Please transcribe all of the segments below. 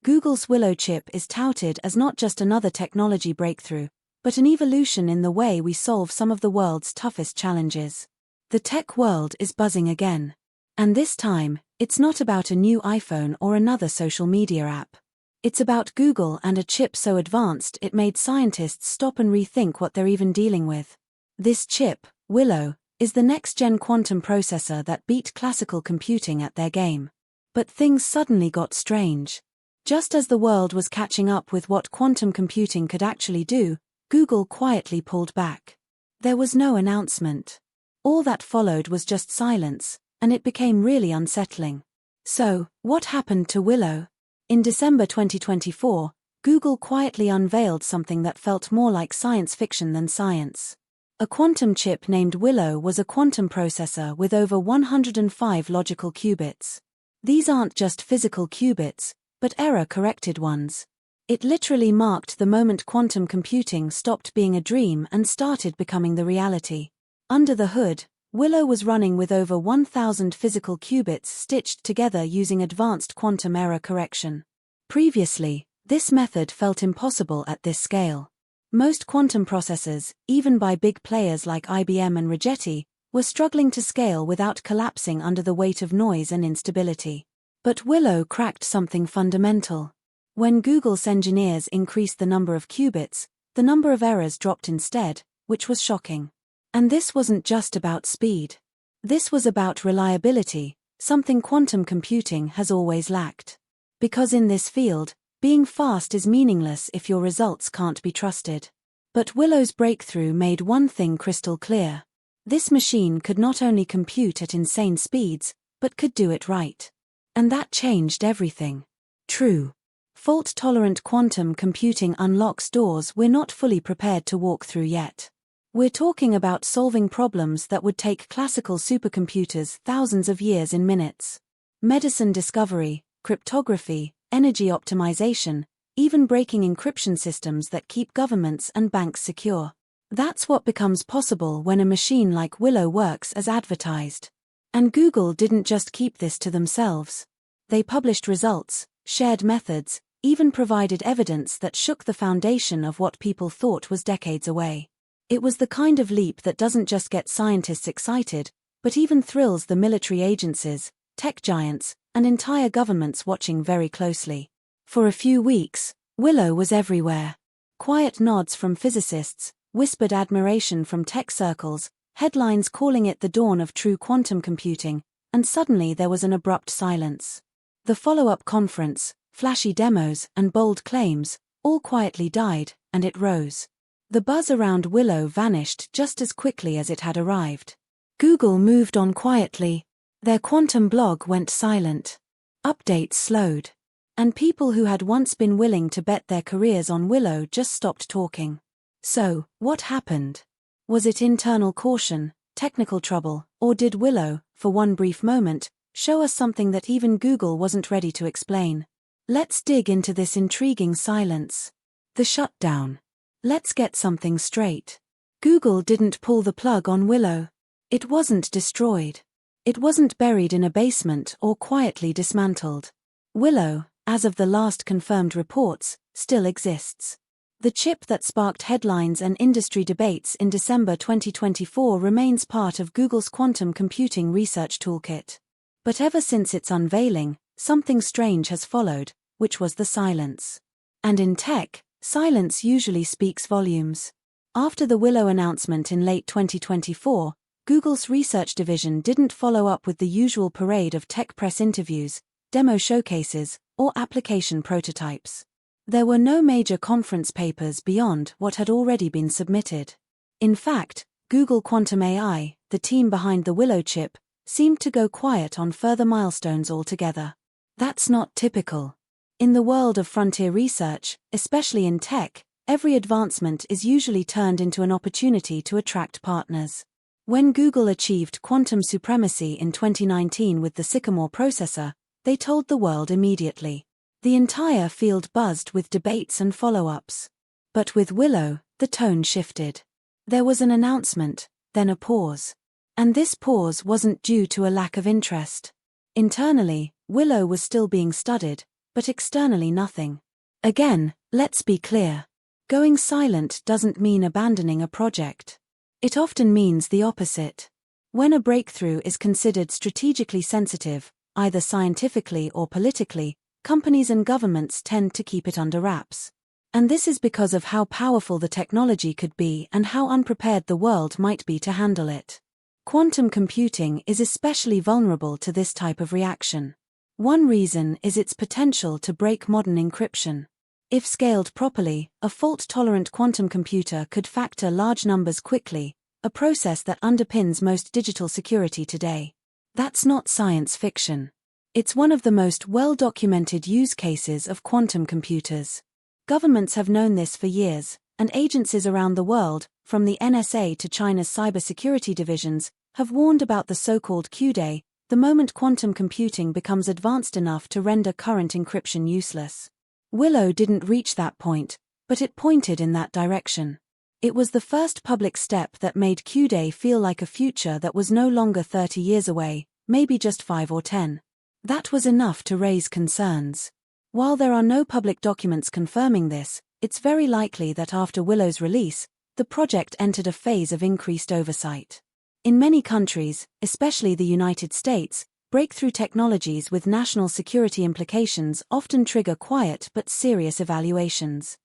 Google's Willow chip is touted as not just another technology breakthrough, but an evolution in the way we solve some of the world's toughest challenges. The tech world is buzzing again. And this time, it's not about a new iPhone or another social media app. It's about Google and a chip so advanced it made scientists stop and rethink what they're even dealing with. This chip, Willow, is the next-gen quantum processor that beat classical computing at their game. But things suddenly got strange. Just as the world was catching up with what quantum computing could actually do, Google quietly pulled back. There was no announcement. All that followed was just silence, and it became really unsettling. So, what happened to Willow? In December 2024, Google quietly unveiled something that felt more like science fiction than science. A quantum chip named Willow was a quantum processor with over 105 logical qubits. These aren't just physical qubits, but error-corrected ones. It literally marked the moment quantum computing stopped being a dream and started becoming the reality. Under the hood, Willow was running with over 1,000 physical qubits stitched together using advanced quantum error correction. Previously, this method felt impossible at this scale. Most quantum processors, even by big players like IBM and Rigetti, were struggling to scale without collapsing under the weight of noise and instability. But Willow cracked something fundamental. When Google's engineers increased the number of qubits, the number of errors dropped instead, which was shocking. And this wasn't just about speed. This was about reliability, something quantum computing has always lacked. Because in this field, being fast is meaningless if your results can't be trusted. But Willow's breakthrough made one thing crystal clear. This machine could not only compute at insane speeds, but could do it right. And that changed everything. True. Fault-tolerant quantum computing unlocks doors we're not fully prepared to walk through yet. We're talking about solving problems that would take classical supercomputers thousands of years in minutes. Medicine discovery, cryptography, energy optimization, even breaking encryption systems that keep governments and banks secure. That's what becomes possible when a machine like Willow works as advertised. And Google didn't just keep this to themselves. They published results, shared methods, even provided evidence that shook the foundation of what people thought was decades away. It was the kind of leap that doesn't just get scientists excited, but even thrills the military agencies, tech giants, and entire governments watching very closely. For a few weeks, Willow was everywhere. Quiet nods from physicists, whispered admiration from tech circles, headlines calling it the dawn of true quantum computing, and suddenly there was an abrupt silence. The follow-up conference, flashy demos, and bold claims, all quietly died, and it rose. The buzz around Willow vanished just as quickly as it had arrived. Google moved on quietly. Their quantum blog went silent. Updates slowed. And people who had once been willing to bet their careers on Willow just stopped talking. So, what happened? Was it internal caution, technical trouble, or did Willow, for one brief moment, show us something that even Google wasn't ready to explain? Let's dig into this intriguing silence. The shutdown. Let's get something straight. Google didn't pull the plug on Willow. It wasn't destroyed. It wasn't buried in a basement or quietly dismantled. Willow, as of the last confirmed reports, still exists. The chip that sparked headlines and industry debates in December 2024 remains part of Google's quantum computing research toolkit. But ever since its unveiling, something strange has followed, which was the silence. And in tech, silence usually speaks volumes. After the Willow announcement in late 2024, Google's research division didn't follow up with the usual parade of tech press interviews, demo showcases, or application prototypes. There were no major conference papers beyond what had already been submitted. In fact, Google Quantum AI, the team behind the Willow chip, seemed to go quiet on further milestones altogether. That's not typical. In the world of frontier research, especially in tech, every advancement is usually turned into an opportunity to attract partners. When Google achieved quantum supremacy in 2019 with the Sycamore processor, they told the world immediately. The entire field buzzed with debates and follow-ups. But with Willow, the tone shifted. There was an announcement, then a pause. And this pause wasn't due to a lack of interest. Internally, Willow was still being studied, but externally nothing. Again, let's be clear. Going silent doesn't mean abandoning a project. It often means the opposite. When a breakthrough is considered strategically sensitive, either scientifically or politically, companies and governments tend to keep it under wraps. And this is because of how powerful the technology could be and how unprepared the world might be to handle it. Quantum computing is especially vulnerable to this type of reaction. One reason is its potential to break modern encryption. If scaled properly, a fault-tolerant quantum computer could factor large numbers quickly, a process that underpins most digital security today. That's not science fiction. It's one of the most well-documented use cases of quantum computers. Governments have known this for years, and agencies around the world, from the NSA to China's cybersecurity divisions, have warned about the so-called Q-day, the moment quantum computing becomes advanced enough to render current encryption useless. Willow didn't reach that point, but it pointed in that direction. It was the first public step that made Q-day feel like a future that was no longer 30 years away, maybe just 5 or 10. That was enough to raise concerns. While there are no public documents confirming this, it's very likely that after Willow's release, the project entered a phase of increased oversight. In many countries, especially the United States, breakthrough technologies with national security implications often trigger quiet but serious evaluations.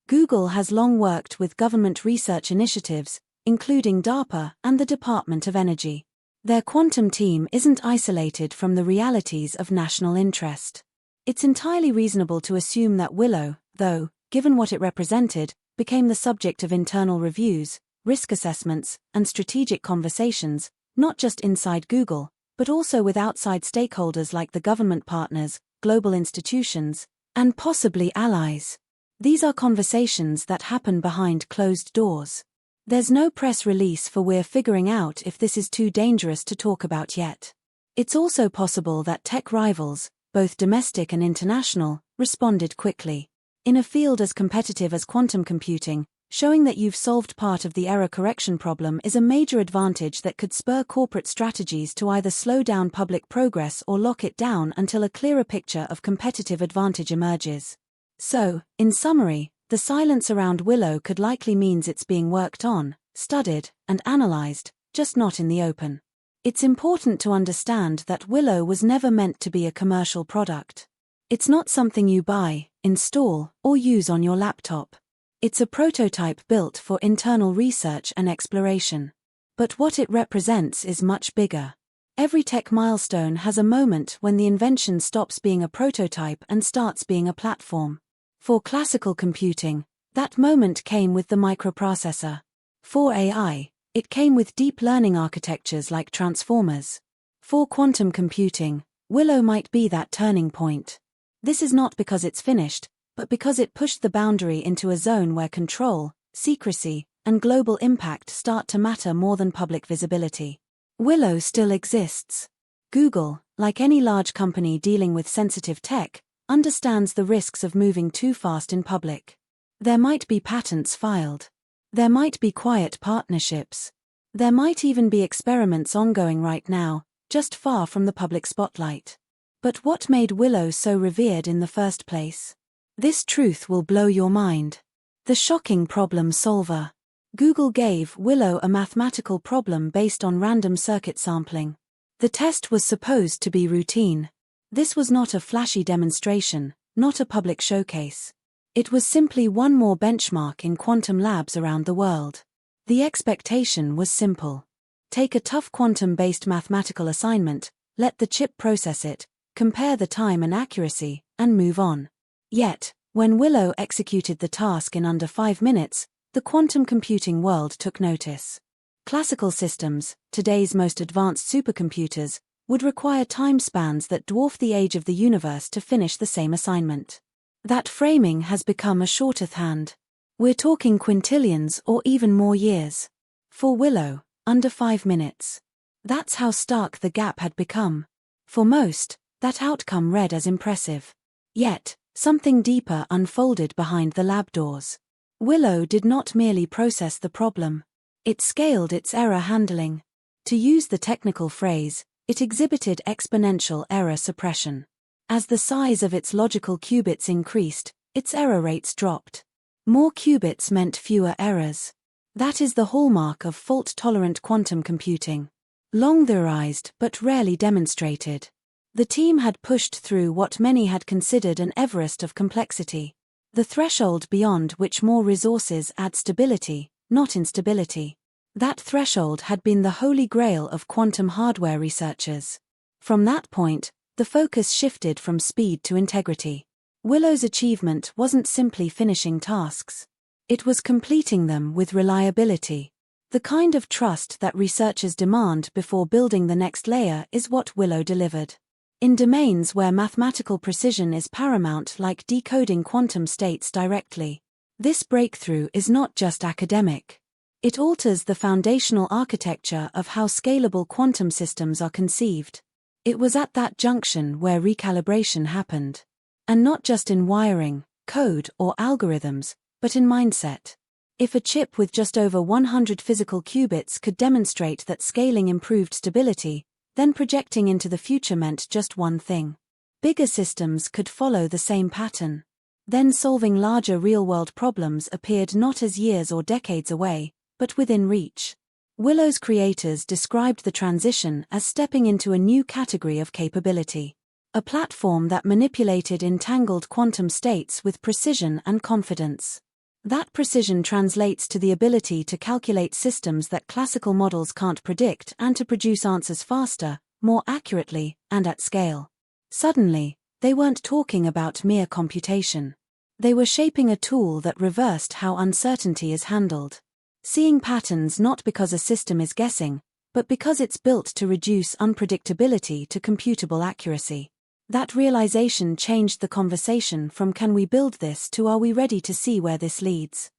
Google has long worked with government research initiatives, including DARPA and the Department of Energy. Their quantum team isn't isolated from the realities of national interest. It's entirely reasonable to assume that Willow, though, given what it represented, became the subject of internal reviews, risk assessments, and strategic conversations, not just inside Google, but also with outside stakeholders like the government partners, global institutions, and possibly allies. These are conversations that happen behind closed doors. There's no press release for "we're figuring out if this is too dangerous to talk about yet." It's also possible that tech rivals, both domestic and international, responded quickly. In a field as competitive as quantum computing, showing that you've solved part of the error correction problem is a major advantage that could spur corporate strategies to either slow down public progress or lock it down until a clearer picture of competitive advantage emerges. So, in summary, the silence around Willow could likely mean it's being worked on, studied, and analyzed, just not in the open. It's important to understand that Willow was never meant to be a commercial product. It's not something you buy, install, or use on your laptop. It's a prototype built for internal research and exploration. But what it represents is much bigger. Every tech milestone has a moment when the invention stops being a prototype and starts being a platform. For classical computing, that moment came with the microprocessor. For AI, it came with deep learning architectures like transformers. For quantum computing, Willow might be that turning point. This is not because it's finished, but because it pushed the boundary into a zone where control, secrecy, and global impact start to matter more than public visibility. Willow still exists. Google, like any large company dealing with sensitive tech, understands the risks of moving too fast in public. There might be patents filed. There might be quiet partnerships. There might even be experiments ongoing right now, just far from the public spotlight. But what made Willow so revered in the first place? This truth will blow your mind. The shocking problem solver. Google gave Willow a mathematical problem based on random circuit sampling. The test was supposed to be routine. This was not a flashy demonstration, not a public showcase. It was simply one more benchmark in quantum labs around the world. The expectation was simple. Take a tough quantum-based mathematical assignment, let the chip process it, compare the time and accuracy, and move on. Yet, when Willow executed the task in under 5 minutes, the quantum computing world took notice. Classical systems, today's most advanced supercomputers, would require time spans that dwarf the age of the universe to finish the same assignment. That framing has become a shorthand. We're talking quintillions or even more years. For Willow, under 5 minutes. That's how stark the gap had become. For most, that outcome read as impressive. Yet, something deeper unfolded behind the lab doors. Willow did not merely process the problem. It scaled its error handling. To use the technical phrase, it exhibited exponential error suppression. As the size of its logical qubits increased, its error rates dropped. More qubits meant fewer errors. That is the hallmark of fault-tolerant quantum computing. Long theorized but rarely demonstrated. The team had pushed through what many had considered an Everest of complexity. The threshold beyond which more resources add stability, not instability. That threshold had been the holy grail of quantum hardware researchers. From that point, the focus shifted from speed to integrity. Willow's achievement wasn't simply finishing tasks. It was completing them with reliability. The kind of trust that researchers demand before building the next layer is what Willow delivered. In domains where mathematical precision is paramount, like decoding quantum states directly, this breakthrough is not just academic. It alters the foundational architecture of how scalable quantum systems are conceived. It was at that junction where recalibration happened. And not just in wiring, code, or algorithms, but in mindset. If a chip with just over 100 physical qubits could demonstrate that scaling improved stability, then projecting into the future meant just one thing. Bigger systems could follow the same pattern. Then solving larger real-world problems appeared not as years or decades away, but within reach. Willow's creators described the transition as stepping into a new category of capability. A platform that manipulated entangled quantum states with precision and confidence. That precision translates to the ability to calculate systems that classical models can't predict and to produce answers faster, more accurately, and at scale. Suddenly, they weren't talking about mere computation. They were shaping a tool that reversed how uncertainty is handled. Seeing patterns not because a system is guessing, but because it's built to reduce unpredictability to computable accuracy. That realization changed the conversation from "can we build this" to "are we ready to see where this leads?"